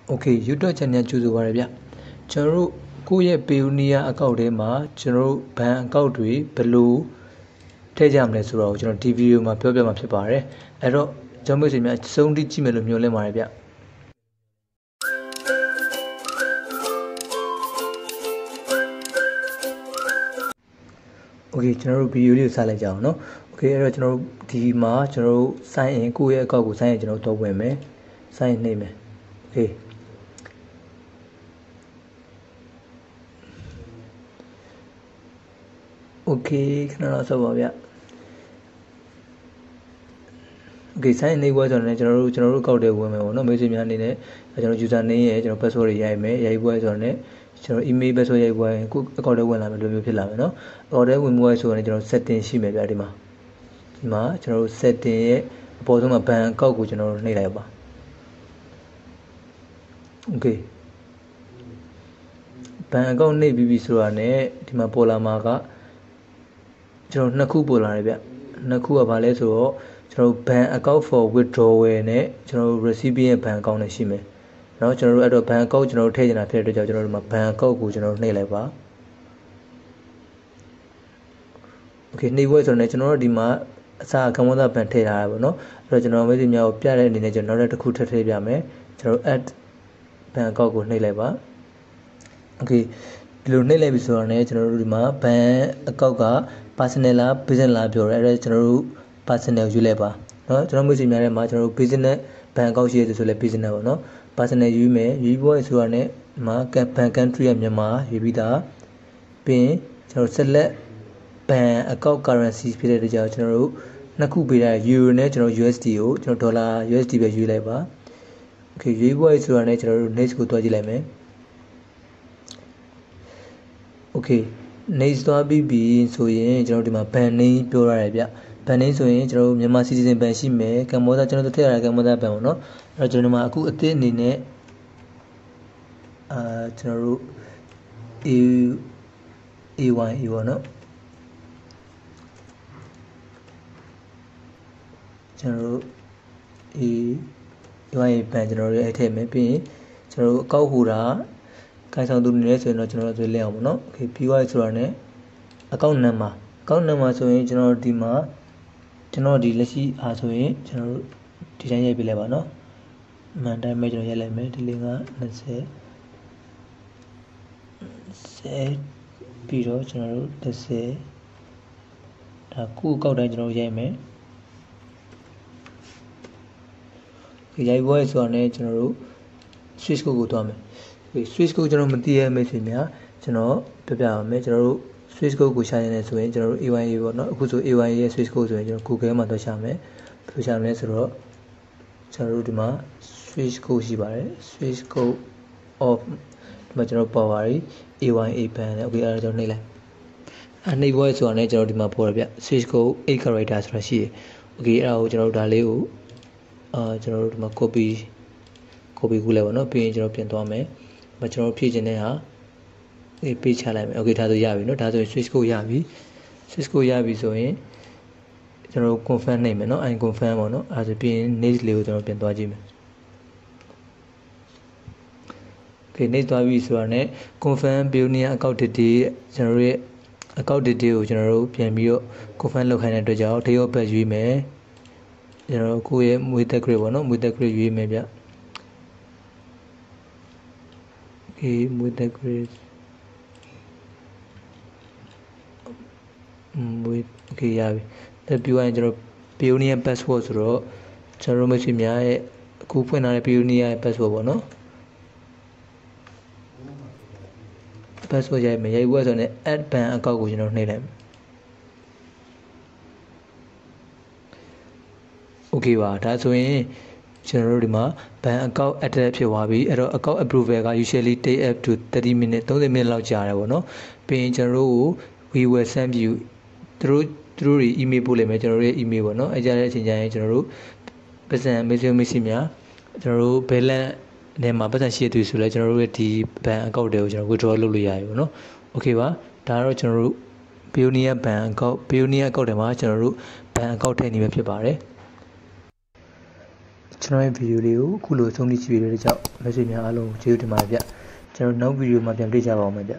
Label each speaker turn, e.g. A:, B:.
A: Okay, YouTube channel choose over here. Channel kuye Payoneer account ma channel bank account we below. Take jam le suro channel TV ma pyo ma phit pare. Ero jamu si mya song di chi me lo myo le mare bya. Okay, channel video li sa lai jaw no. Okay, ero channel TV ma channel sign in kuye account ko sign in channel to wen me. Sign in name me. Okay. Okay, khana so ba bya. Okay, sign in wa so ne channel account de wen me no me si mya ani ne channel user name ye channel password ri yai me yai wa so ne channel email password yai wa ku account de wen la me lo myo phit la me no account de wen mo so ne channel setting shi me bya di ma channel setting ye apaw song ma ban account ko channel nei lai ba. Okay, ban account nei bi so ra ne di ma paw la ma ka channel 2 ခုပေါ်လာတယ်ဗျ2ခုကဘာလဲဆိုတော့ကျွန်တော် bank account for withdrawal နဲ့ကျွန်တော် recipient bank account နဲ့ရှိမယ်เนาะကျွန်တော်တို့အဲ့တော့ bank account ကျွန်တော်တို့ထည့်ချင်တာဖြစ်တဲ့အတွက်ကြောင့်ကျွန်တော်တို့မှာ bank account ကိုကျွန်တော်တို့နှိပ်လိုက်ပါ okay နှိပ်ဖို့ဆိုတော့ကျွန်တော်တို့ဒီမှာအစားကမ္ဘောဇဘန်ထည့်ထားရပါเนาะအဲ့တော့ကျွန်တော်မျိုးစီများကိုပြတဲ့အနေနဲ့ကျွန်တော်နောက်တစ်ခုထပ်ထည့်ပြမယ်ကျွန်တော် add bank account ကိုနှိပ်လိုက်ပါ okay ဒီလိုနှိပ်လိုက်ပြီဆိုတော့ねကျွန်တော်တို့ဒီမှာ bank account ကpersonal လား business လားပြောရဲအဲ့ဒါကျွန်တော်တို့ personal ယူလိုက်ပါเนาะကျွန်တော်မျိုးစီများထဲမှာကျွန်တော်တို့ business bank account ရှိရတယ်ဆိုလဲ business ပေါ့เนาะ personal ယူမယ်ယူဖို့ဆိုတာနဲ့မှာ bank country ရမြန်မာယူပြီးသားပြီးကျွန်တော် select bank account currency ဖြစ်တဲ့ကြောင့်ကျွန်တော်တို့နှစ်ခုပေးထား euro နဲ့ကျွန်တော် USD ကိုကျွန်တော် dollar USD ပဲယူလိုက်ပါ okay ယူဖို့ဆိုတာနဲ့ကျွန်တော်တို့ next ကိုတွားကြည့်လိုက်မယ် okay next သွားပြီးပြီဆိုရင်ကျွန်တော်ဒီမှာ ban name ပြောရတယ်ဗျ ban name ဆိုရင်ကျွန်တော်တို့မြန်မာ citizen ban ရှိမယ်ကမ္ဘောဇကျွန်တော်တို့ထည့်ရတာကမ္ဘောဇဘန်ပေါ့နော်အဲ့တော့ကျွန်တော်ဒီမှာအခုအသစ်အနေနဲ့ကျွန်တော်တို့ AYA ပေါ့နော်ကျွန်တော်တို့ AYA ban ကျွန်တော်တို့အဲ့ထည့်မယ်ပြီးရင်ကျွန်တော်တို့အကောက်ဟူတာခိုင်ဆောင်သူနေလဲဆိုရင်တော့ကျွန်တော်တို့လင်းအောင်ပေါ့နော် okay ပြီးသွားပြီဆိုတာနဲ့ account number ဆိုရင်ကျွန်တော်ဒီမှာကျွန်တော်ဒီလက်ရှိအားဆိုရင်ကျွန်တော်တို့ဒီတိုင်းရိုက်ပြလိုက်ပါနော်မှန်တိုင်းပဲကျွန်တော်ရိုက်လိုက်မယ်ဒီလင်းက20ပြီးတော့ကျွန်တော်တို့30ဒါခုအကောက်တိုင်းကျွန်တော်ရိုက်မယ်ရိုက်ပွဲဆိုတာနဲ့ကျွန်တော်တို့ switch code ကိုတွားမယ် switch code ကျွန်တော်မသိရမယ့်ဆိုရင်ကျွန်တော်ပြပြပါမယ်ကျွန်တော်တို့ switch code ကိုရှာနေတယ်ဆိုရင်ကျွန်တော်တို့ AYA ပေါ့နော်အခုဆို AYA ရဲ့ switch code ဆိုရင်ကျွန်တော် Google မှာတော့ရှာမယ်ဘယ်လိုရှာမလဲဆိုတော့ကျွန်တော်တို့ဒီမှာ switch code ရှိပါတယ် switch code of ဒီမှာကျွန်တော်ပေါ်ပါရီ AYA ban နဲ့ okay အဲ့ဒါကျွန်တော်နှိပ်လိုက်နှိပ်ပွဲဆိုတာနဲ့ကျွန်တော်ဒီမှာပေါ်ရဗျ switch code 8 character ဆိုတာရှိတယ် okay အဲ့ဒါကိုကျွန်တော်တို့ဒါလေးကိုကျွန်တော်တို့ဒီမှာ copy ကူးလိုက်ပါနော်ပြီးရင်ကျွန်တော်ပြန်သွားမယ်ကျွန်တော်ဖြည့်ခြင်းတဲ့ဟာပေးချလိုက်မယ် okay ဒါဆိုရပြီเนาะဒါဆိုရင် switch code ရပြီဆိုရင်ကျွန်တော် confirm နိုင်မယ်เนาะ I confirm ပေါ့เนาะအဲဆိုပြီးရင် next လေးကိုကျွန်တော်ပြန်သွားကြည့်မယ် okay next သွားပြီဆိုတာနဲ့ confirm Payoneer account detail ကျွန်တော်ရဲ့ account detail ကိုကျွန်တော်တို့ပြန်ပြီးတော့ confirm လုပ်ခိုင်းတဲ့အတွက်ကြောင့် date of birth ရွေးမယ်ကျွန်တော်ကိုယ့်ရဲ့မွေးသက် grade ပေါ့เนาะမွေးသက် grade ရွေးမယ်ဗျ okay မွေးသက် grade okay ရပြီဒါပြီးရင်ကျွန်တော် Payoneer password ဆိုတော့ကျွန်တော်မရှိများရဲ့အခုဖွင့်ထားတဲ့ Payoneer ရဲ့ password ပေါ့နော် password ရိုက်မယ်ရိုက်ပွဲဆိုတော့ add bank account ကိုကျွန်တော်နှိပ်လိုက်မယ် okay ပါဒါဆိုရင်ကျွန်တော်တို့ဒီမှာ bank account added ဖြစ်သွားပြီအဲ့တော့ account approval က usually take up to 30 minutes 30 minutes လောက်ကြာတယ်ပေါ့နော်ပြီးရင်ကျွန်တော်တို့ကို we will send you သူတို့တွေ email ပို့လိုက်မယ်ကျွန်တော်တို့ရဲ့ email ပေါ့နော်အဲကြတဲ့အချိန်ကျရင်ကျွန်တော်တို့ပတ်စံ message များကျွန်တော်တို့ balance နဲ့မှာပတ်စံရှိတဲ့သူဆိုလဲကျွန်တော်တို့ရဲ့ဒီ bank account တွေကိုကျွန်တော် withdraw လုပ်လို့ရပြီပေါ့နော် okay ပါဒါကတော့ကျွန်တော်တို့ Payoneer bank account Payoneer account တွေမှာကျွန်တော်တို့ bank account ထည့်နေမှာဖြစ်ပါတယ် ကျွန်တော်ရဲ့ဗီဒီယိုလေးကိုအခုလိုဆုံးဖြတ်ကြည့်ပြီးတဲ့ကြောင့်မိတ်ဆွေများအားလုံးကျေးဇူးတင်ပါတယ်ဗျကျွန်တော်နောက်ဗီဒီယိုမှာပြန်တွေ့ကြပါဦးမယ်ဗျ